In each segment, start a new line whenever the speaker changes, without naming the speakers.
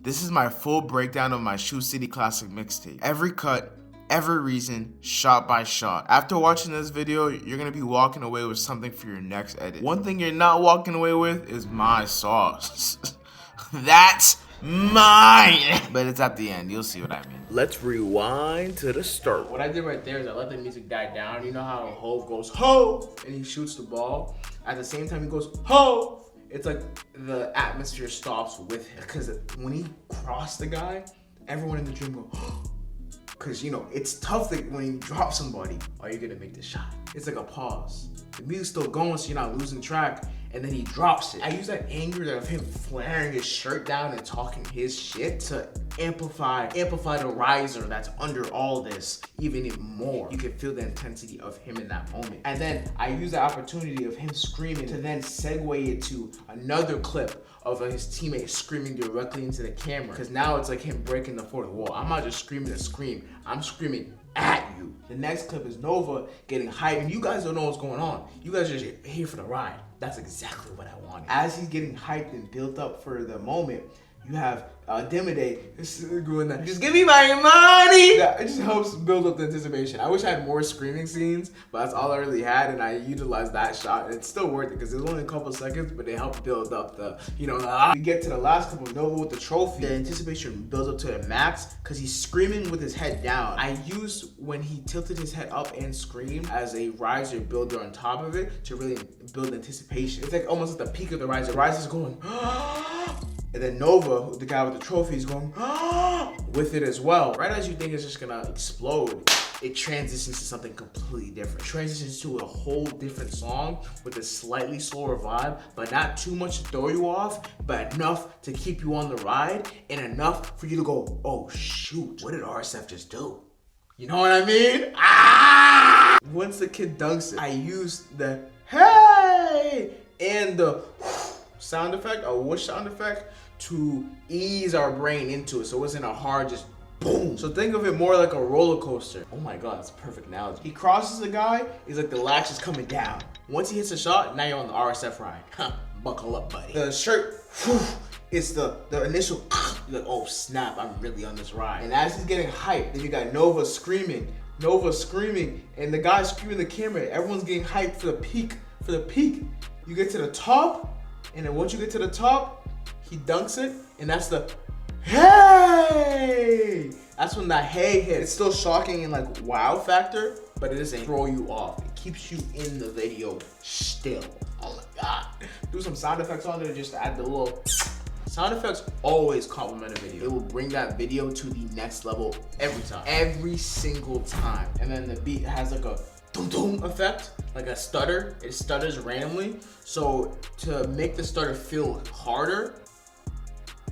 This is my full breakdown of my Shoe City Classic mixtape. Every cut, every reason, shot by shot. After watching this video, you're gonna be walking away with something for your next edit. One thing you're not walking away with is my sauce. That's mine! But it's at the end, you'll see what I mean. Let's rewind to the start.
What I did right there is I let the music die down. You know how Hov goes, ho! And he shoots the ball. At the same time he goes, ho! It's like the atmosphere stops with him. Because when he crossed the guy, everyone in the gym go, because, you know, it's tough that when you drop somebody, are you gonna make the shot? It's like a pause. The music's still going, so you're not losing track, and then he drops it. I use that anger of him flaring his shirt down and talking his shit to amplify the riser that's under all this even more. You can feel the intensity of him in that moment. And then I use the opportunity of him screaming to then segue it to another clip of his teammate screaming directly into the camera. Because now it's like him breaking the fourth wall. I'm not just screaming to scream, I'm screaming at you. The next clip is Nova getting hyped, and you guys don't know what's going on. You guys are just here for the ride. That's exactly what I wanted. As he's getting hyped and built up for the moment, you have Dimide going that, just give me my money! That, it just helps build up the anticipation. I wish I had more screaming scenes, but that's all I really had, and I utilized that shot, and it's still worth it, because it was only a couple seconds, but it helped build up the, you know, we get to the last couple, Nova with the trophy. The anticipation builds up to a max, because he's screaming with his head down. I used when he tilted his head up and screamed as a riser builder on top of it to really build anticipation. It's like almost at the peak of the riser. Riser's going, and then Nova, the guy with the trophy, is going with it as well. Right as you think it's just gonna explode, it transitions to something completely different. It transitions to a whole different song with a slightly slower vibe, but not too much to throw you off, but enough to keep you on the ride and enough for you to go, oh shoot, what did RSF just do? You know what I mean? Ah! Once the kid dunks it, I use the hey and the sound effect, a whoosh sound effect, to ease our brain into it, so it wasn't a hard just boom. So think of it more like a roller coaster. Oh my god, that's a perfect analogy. He crosses the guy, it's like the latch is coming down. Once he hits a shot, now you're on the RSF ride. Buckle up, buddy. The shirt, it's the initial, you're like, oh snap, I'm really on this ride. And as he's getting hyped, then you got Nova screaming, and the guy screaming in the camera. Everyone's getting hyped for the peak, You get to the top, and then once you get to the top, he dunks it, and that's the hey! That's when that hey hits. It's still shocking and like wow factor, but it doesn't throw you off. It keeps you in the video still. Oh my god. Do some sound effects on there just to add the little sound effects. Always compliment a video. It will bring that video to the next level every time. Every single time. And then the beat has like a dum dum effect, like a stutter. It stutters randomly. So to make the stutter feel harder,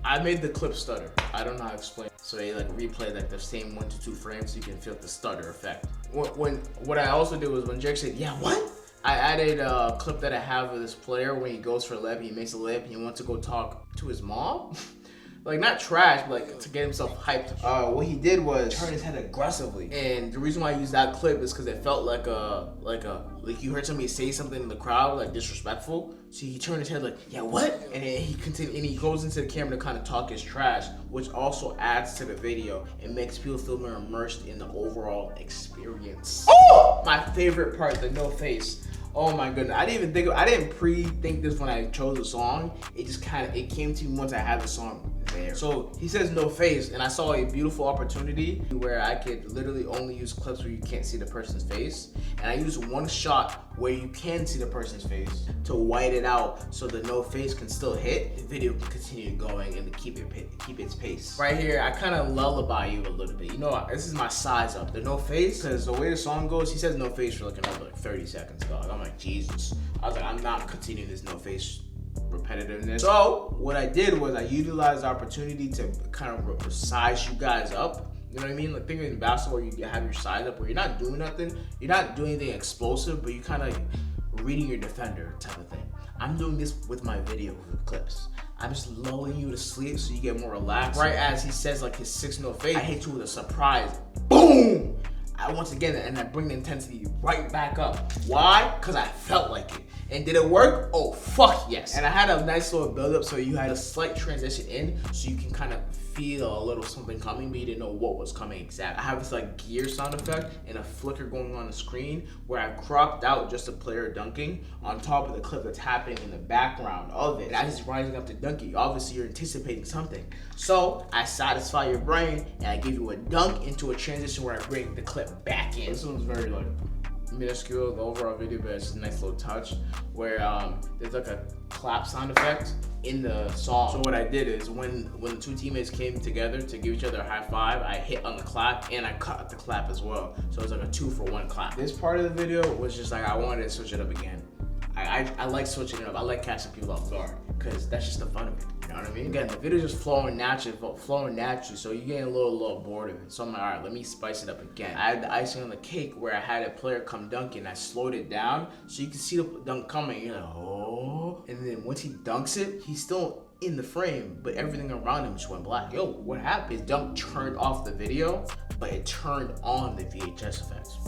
I made the clip stutter. I don't know how to explain. So they like replay like the same 1 to 2 frames so you can feel the stutter effect. What I also did was when Jake said, yeah, what? I added a clip that I have of this player when he goes for a layup, he makes a layup, he wants to go talk to his mom. Like not trash, but like to get himself hyped. What he did was turn his head aggressively, and the reason why I used that clip is because it felt like you heard somebody say something in the crowd like disrespectful. So he turned his head like, yeah, what? And then he continued, and he goes into the camera to kind of talk his trash, which also adds to the video and makes people feel more immersed in the overall experience. Oh! My favorite part, the no face. Oh my goodness, I didn't pre-think this when I chose the song. It just it came to me once I had the song there. So he says no face, and I saw a beautiful opportunity where I could literally only use clips where you can't see the person's face. And I used one shot where you can see the person's face to white it out so the no face can still hit. The video can continue going and to keep its pace. Right here, I kind of lullaby you a little bit. You know, this is my size up. The no face, because the way the song goes, he says no face for like another 30 seconds, dog. I'm like, Jesus. I was like, I'm not continuing this no face repetitiveness. So what I did was I utilized the opportunity to kind of size you guys up. You know what I mean? Like think in basketball, you have your size up where you're not doing nothing. You're not doing anything explosive, but you're kind of reading your defender type of thing. I'm doing this with my video clips. I'm just lulling you to sleep so you get more relaxed. Right as he says like his 6-0 face, I hit you with a surprise. Boom! Once again, and I bring the intensity right back up. Why? Because I felt like it. And did it work? Oh, fuck yes. And I had a nice little build up, so you had a slight transition in, so you can kind of feel a little something coming, but you didn't know what was coming exactly. I have this like gear sound effect and a flicker going on the screen where I cropped out just a player dunking on top of the clip that's happening in the background of it. And as he's rising up to dunk it, obviously you're anticipating something. So I satisfy your brain and I give you a dunk into a transition where I bring the clip back in. This one's very like minuscule, the overall video, but it's just a nice little touch where there's like a clap sound effect in the song. So what I did is when the two teammates came together to give each other a high five, I hit on the clap and I cut the clap as well. So it's like a 2-for-1 clap. This part of the video was just like I wanted to switch it up again. I like switching it up. I like catching people off guard because that's just the fun of it. You know what I mean? Again, the video's just flowing naturally, so you're getting a little bored of it. So I'm like, all right, let me spice it up again. I had the icing on the cake where I had a player come dunking. I slowed it down so you can see the dunk coming. You're like, oh. And then once he dunks it, he's still in the frame, but everything around him just went black. Yo, what happened? His dunk turned off the video, but it turned on the VHS effects.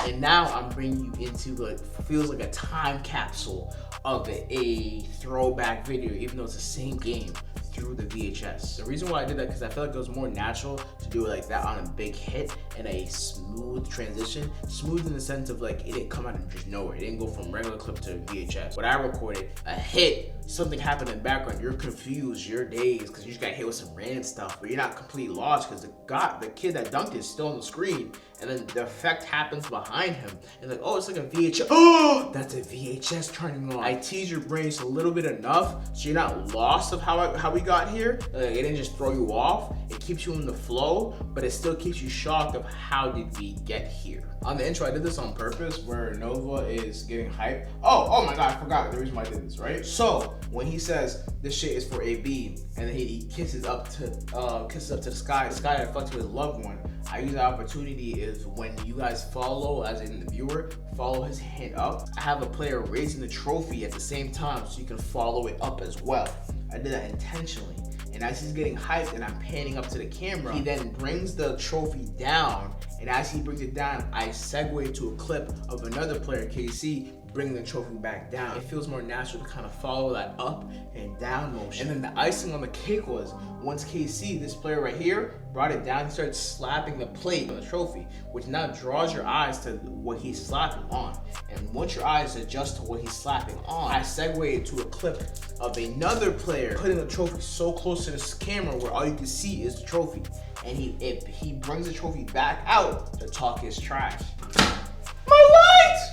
And now I'm bringing you into what feels like a time capsule of a throwback video, even though it's the same game through the VHS. The reason why I did that because I felt like it was more natural to do it like that on a big hit and a smooth transition. Smooth in the sense of like it didn't come out of just nowhere. It didn't go from regular clip to VHS. What I recorded, a hit, something happened in the background, you're confused, you're dazed because you just got hit with some random stuff, but you're not completely lost because the kid that dunked is still on the screen, and then the effect happens behind him, and like, oh, it's like a VHS. Oh, that's a VHS turning on. I tease your brain just a little bit enough so you're not lost of how we got here. Like, it didn't just throw you off. It keeps you in the flow, but it still keeps you shocked of how did we get here. On the intro, I did this on purpose where Nova is getting hyped. Oh my God, I forgot the reason why I did this, right? So when he says this shit is for AB, and then he kisses up to the sky that fucks with his loved one, I use the opportunity is when you guys follow, as in the viewer, follow his hand up. I have a player raising the trophy at the same time so you can follow it up as well. I did that intentionally. And as he's getting hyped and I'm panning up to the camera, he then brings the trophy down. And as he brings it down, I segue to a clip of another player, KC, bringing the trophy back down. It feels more natural to kind of follow that up and down motion. And then the icing on the cake was once KC, this player right here, brought it down, he started slapping the plate on the trophy, which now draws your eyes to what he's slapping on. And once your eyes adjust to what he's slapping on, I segued to a clip of another player putting the trophy so close to this camera where all you can see is the trophy. And he brings the trophy back out to talk his trash.